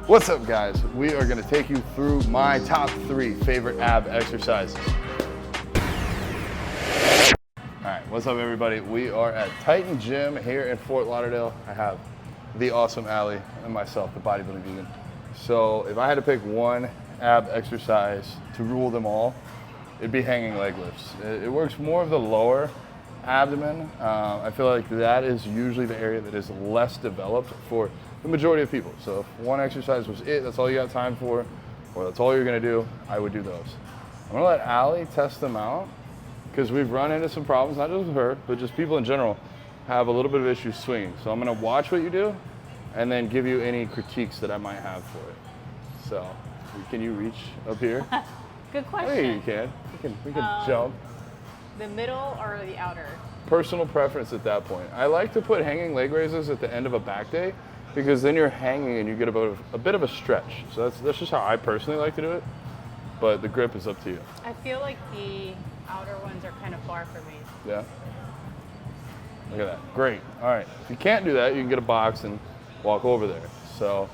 What's up, guys? We are gonna take you through my top 3 favorite ab exercises. All right, what's up, everybody? We are at Titan Gym here in Fort Lauderdale. I have the awesome Allie and myself, the Bodybuilding Vegan. So if I had to pick one ab exercise to rule them all, it'd be hanging leg lifts. It works more of the lower abdomen. I feel like that is usually the area that is less developed for the majority of people. So if one exercise was it, that's all you got time for, or that's all you're gonna do, I would do those. I'm gonna let Allie test them out because we've run into some problems, not just with her, but just people in general have a little bit of issues swinging. So I'm gonna watch what you do and then give you any critiques that I might have for it. So can you reach up here? Good question. Hey, you can. We can jump. The middle or the outer? Personal preference at that point. I like to put hanging leg raises at the end of a back day because then you're hanging and you get a bit of a stretch. So that's just how I personally like to do it, but the grip is up to you. I feel like the outer ones are kind of far for me. Yeah? Look at that. Great. All right. If you can't do that, you can get a box and walk over there. So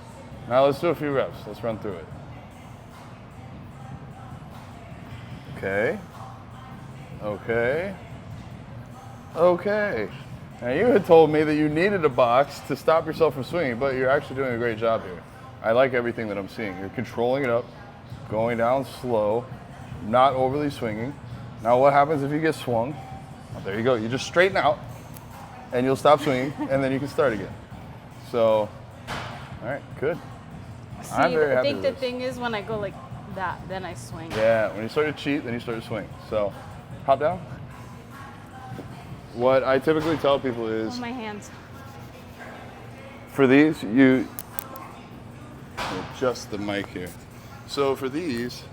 now let's do a few reps. Let's run through it. Okay. Okay. Okay. Now you had told me that you needed a box to stop yourself from swinging, but you're actually doing a great job here. I like everything that I'm seeing. You're controlling it up, going down slow, not overly swinging. Now what happens if you get swung? Oh, there you go. You just straighten out and you'll stop swinging and then you can start again. So, all right, good. See, I'm very happy I think with the this. thing is when I go like that, then I swing. Yeah, when you start to cheat, then you start to swing. So, hop down. What I typically tell people is, Oh, my hands. for these, you adjust the mic here. So for these,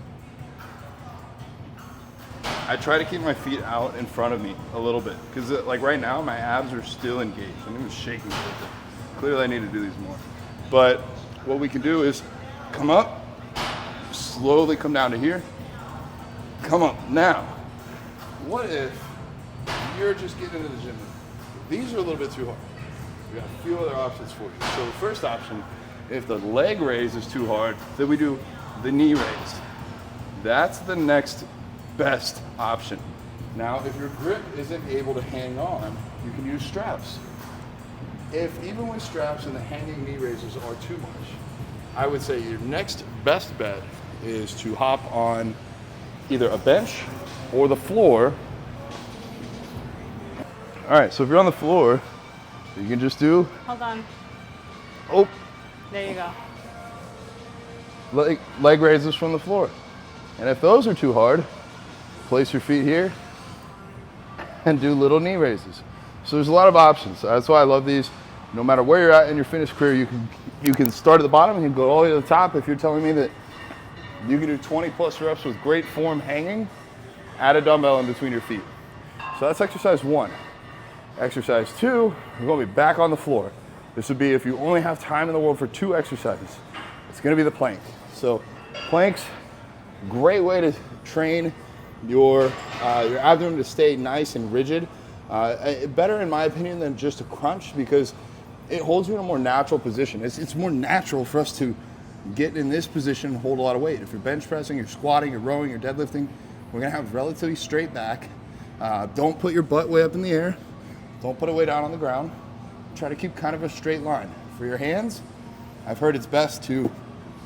I try to keep my feet out in front of me a little bit because like right now, my abs are still engaged. I'm even shaking a little bit. Clearly I need to do these more. But what we can do is come up, slowly come down to here, come up. Now, what if you're just getting into the gym? These are a little bit too hard. We got a few other options for you. So the first option, if the leg raise is too hard, then we do the knee raise. That's the next best option. Now, if your grip isn't able to hang on, you can use straps. Even with straps and the hanging knee raises are too much, I would say your next best bet is to hop on either a bench or the floor. All right, so if you're on the floor, you can just do, Hold on. oh, There you go. leg raises from the floor. And if those are too hard, place your feet here and do little knee raises. So there's a lot of options. That's why I love these. No matter where you're at in your fitness career, you can start at the bottom and you can go all the way to the top. If you're telling me that you can do 20 plus reps with great form hanging, add a dumbbell in between your feet. So that's exercise 1. Exercise 2, we're gonna be back on the floor. This would be if you only have time in the world for 2 exercises. It's gonna be the plank. So planks, great way to train your abdomen to stay nice and rigid. Better in my opinion than just a crunch because it holds you in a more natural position. It's more natural for us to get in this position and hold a lot of weight. If you're bench pressing, you're squatting, you're rowing, you're deadlifting, we're gonna have relatively straight back. Don't put your butt way up in the air. Don't put it way down on the ground. Try to keep kind of a straight line. For your hands, I've heard it's best to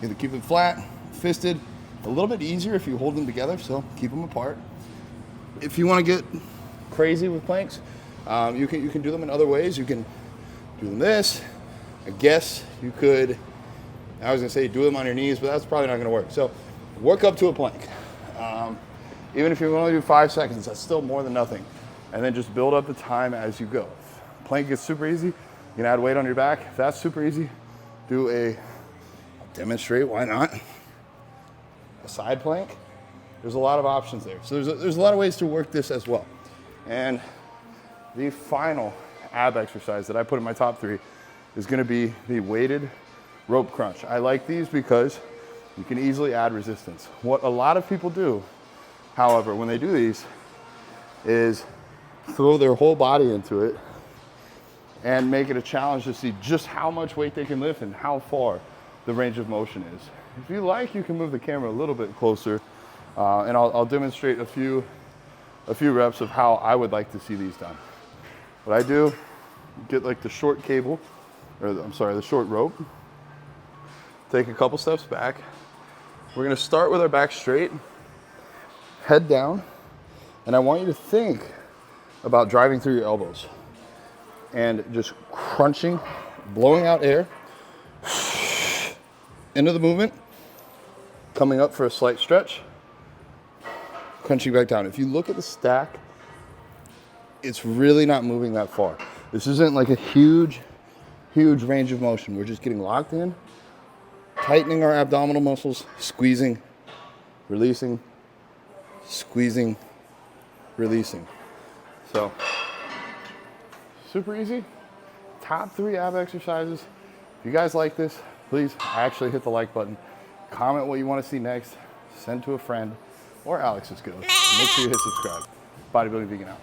either keep them flat, fisted, a little bit easier if you hold them together, so keep them apart. If you wanna get crazy with planks, you can do them in other ways. You can do them this. I guess you could, I was gonna say do them on your knees, but that's probably not gonna work. So work up to a plank. Even if you only do 5 seconds, that's still more than nothing. And then just build up the time as you go. If plank gets super easy, you can add weight on your back. If that's super easy, do I'll demonstrate, why not? A side plank. There's a lot of options there. So there's a lot of ways to work this as well. And the final ab exercise that I put in my top 3 is gonna be the weighted rope crunch. I like these because you can easily add resistance. What a lot of people do, however, when they do these, is throw their whole body into it and make it a challenge to see just how much weight they can lift and how far. the range of motion is. If you like, you can move the camera a little bit closer, and I'll demonstrate a few reps of how I would like to see these done. What I do, get like the short cable, or the short rope, take a couple steps back. We're gonna start with our back straight, head down, and I want you to think about driving through your elbows and just crunching, blowing out air into the movement, coming up for a slight stretch, crunching back down. If you look at the stack, it's really not moving that far. This isn't like a huge range of motion. We're just getting locked in, tightening our abdominal muscles, squeezing, releasing, squeezing, releasing. So, super easy. Top 3 ab exercises. If you guys like this, please actually hit the like button. Comment what you want to see next. Send to a friend, or Alex is good. Make sure you hit subscribe. Bodybuilding Vegan out.